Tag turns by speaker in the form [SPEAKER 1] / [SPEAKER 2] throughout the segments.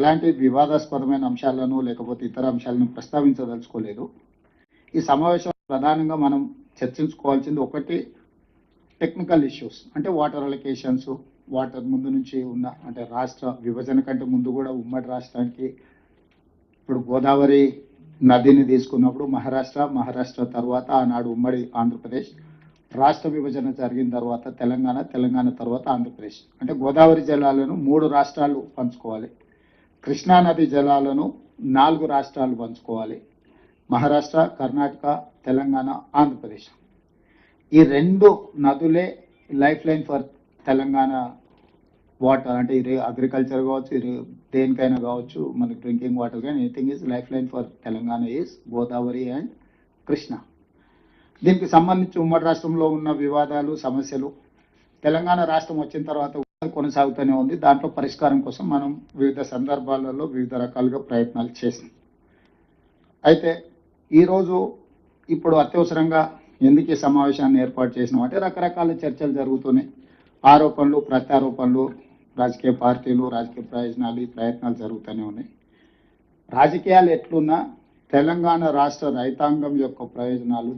[SPEAKER 1] ఎలాంటి వివాదాస్పదమైన అంశాలను లేకపోతే ఇతర అంశాలను ప్రస్తావించదలుచుకోలేదు. ఈ సమావేశం ప్రధానంగా మనం చర్చించుకోవాల్సింది ఒకటి టెక్నికల్ ఇష్యూస్, అంటే వాటర్ అలొకేషన్స్. వాటర్ ముందు నుంచి ఉన్న అంటే రాష్ట్ర విభజన కంటే ముందు కూడా ఉమ్మడి రాష్ట్రానికి ఇప్పుడు గోదావరి నదిని తీసుకున్నప్పుడు మహారాష్ట్ర తర్వాత ఆనాడు ఉమ్మడి ఆంధ్రప్రదేశ్, రాష్ట్ర విభజన జరిగిన తర్వాత తెలంగాణ తర్వాత ఆంధ్రప్రదేశ్. అంటే గోదావరి జలాలను 3 రాష్ట్రాలు పంచుకోవాలి, కృష్ణా నది జలాలను 4 రాష్ట్రాలు పంచుకోవాలి, మహారాష్ట్ర, కర్ణాటక, తెలంగాణ, ఆంధ్రప్రదేశ్. ఈ 2 నదులే life line for Telangana water. అంటే ఇది అగ్రికల్చర్ కావచ్చు, ఇది దేనికైనా కావచ్చు, మనకి డ్రింకింగ్ వాటర్ కానీ anything is life line for Telangana is Godavari and Krishna. దీనికి సంబంధించి ఉమ్మడి రాష్ట్రంలో ఉన్న వివాదాలు, సమస్యలు తెలంగాణ రాష్ట్రం వచ్చిన తర్వాత కొనసాగుతూనే ఉంది. దాంట్లో పరిష్కారం కోసం మనం వివిధ సందర్భాలలో వివిధ రకాలుగా ప్రయత్నాలు చేసాం. అయితే ఈరోజు ఇప్పుడు అత్యవసరంగా ఎందుకు ఈ సమావేశాన్ని ఏర్పాటు చేసినాం అంటే రకరకాల చర్చలు జరుగుతున్నాయి, ఆరోపణలు ప్రత్యారోపణలు, రాజకీయ పార్టీలు, రాజకీయ ప్రయోజనాలు, ఈ ప్రయత్నాలు జరుగుతూనే ఉన్నాయి. రాజకీయాలు ఎట్లున్నా తెలంగాణ రాష్ట్ర రైతాంగం యొక్క ప్రయోజనాలు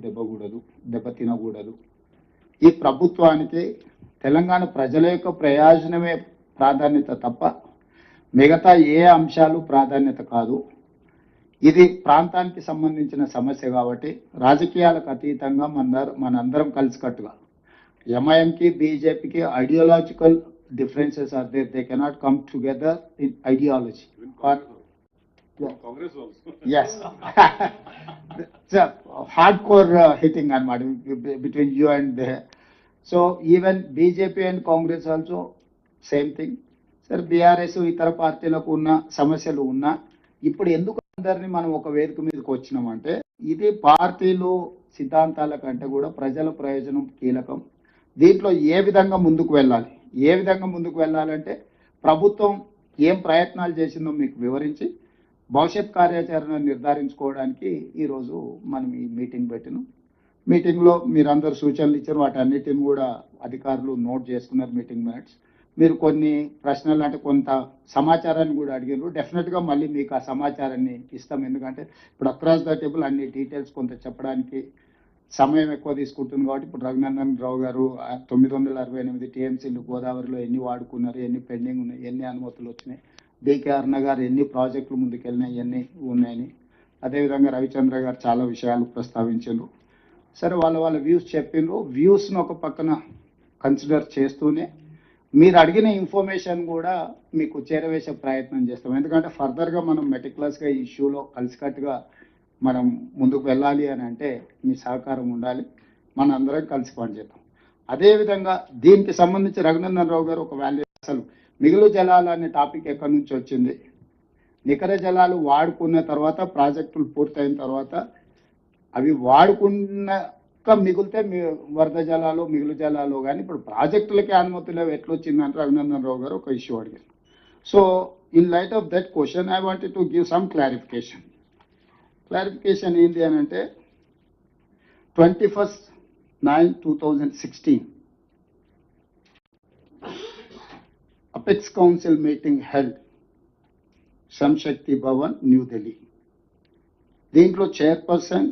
[SPEAKER 1] దెబ్బతినకూడదు. ఈ ప్రభుత్వానికి తెలంగాణ ప్రజల యొక్క ప్రయోజనమే ప్రాధాన్యత తప్ప మిగతా ఏ అంశాలు ప్రాధాన్యత కాదు. ఇది ప్రాంతానికి సంబంధించిన సమస్య కాబట్టి రాజకీయాలకు అతీతంగా మనందరం కలిసికట్టుగా, ఎంఐఎంకి బీజేపీకి ideological differences are there, they cannot come together in ideology.
[SPEAKER 2] Congress also.
[SPEAKER 1] Yes. It's a hardcore hitting between you and there. So even BJP and Congress also same thing. Sir, BRS ఇతర పార్టీలకు ఉన్న సమస్యలు ఉన్నా ఇప్పుడు ఎందుకు అందరినీ మనం ఒక వేదిక మీదకి వచ్చినామంటే ఇది పార్టీలు సిద్ధాంతాల కంటే కూడా ప్రజల ప్రయోజనం కీలకం. దీంట్లో ఏ విధంగా ముందుకు వెళ్ళాలంటే ప్రభుత్వం ఏం ప్రయత్నాలు చేసిందో మీకు వివరించి భవిష్యత్ కార్యాచరణ నిర్ధారించుకోవడానికి ఈరోజు మనం ఈ మీటింగ్ పెట్టినాం. మీటింగ్లో మీరందరూ సూచనలు ఇచ్చారు, వాటన్నిటిని కూడా అధికారులు నోట్ చేసుకున్నారు మీటింగ్ మినిట్స్. మీరు కొన్ని ప్రశ్నలు అంటే కొంత సమాచారాన్ని కూడా అడిగారు. డెఫినెట్గా మళ్ళీ మీకు ఆ సమాచారాన్ని ఇస్తాం, ఎందుకంటే ఇప్పుడు అక్రాస్ ద టేబుల్ అన్ని డీటెయిల్స్ కొంత చెప్పడానికి సమయం ఎక్కువ తీసుకుంటుంది కాబట్టి ఇప్పుడు రఘునందన్ రావు గారు 968 టీఎంసీలు గోదావరిలో ఎన్ని వాడుకున్నారు, ఎన్ని పెండింగ్ ఉన్నాయి, ఎన్ని అనుమతులు వచ్చినాయి, డికే అరుణ గారు ఎన్ని ప్రాజెక్టులు ముందుకెళ్ళినాయి, ఎన్ని ఉన్నాయని, అదేవిధంగా రవిచంద్ర గారు చాలా విషయాలు ప్రస్తావించారు. సరే, వాళ్ళ వ్యూస్ చెప్పిండ్రు. వ్యూస్ను ఒక పక్కన కన్సిడర్ చేస్తూనే మీరు అడిగిన ఇన్ఫర్మేషన్ కూడా మీకు చేరవేసే ప్రయత్నం చేస్తాం. ఎందుకంటే ఫర్దర్గా మనం మెటిక్యులస్గా ఈ ఇష్యూలో కలిసికట్టుగా మనం ముందుకు వెళ్ళాలి అని అంటే మీ సహకారం ఉండాలి, మన అందరం కలిసి పనిచేద్దాం. అదేవిధంగా దీనికి సంబంధించి రఘునందన్ రావు గారు ఒక వాల్యూ, అసలు మిగులు జలాలు అనే టాపిక్ ఎక్కడి నుంచి వచ్చింది, నికర జలాలు వాడుకున్న తర్వాత ప్రాజెక్టులు పూర్తయిన తర్వాత అవి వాడుకున్నాక మిగిలితే వరద జలాలు మిగులు జలాలు కానీ ఇప్పుడు ప్రాజెక్టులకి అనుమతులు ఎట్లొచ్చిందంటే రఘునందన్ రావు గారు ఒక ఇష్యూ అడిగారు. So in light of that question I wanted to give some clarification ఏంటి అని అంటే 21/9/2016 apex council meeting held Shram Shakti Bhavan, New Delhi. దీంట్లో చైర్పర్సన్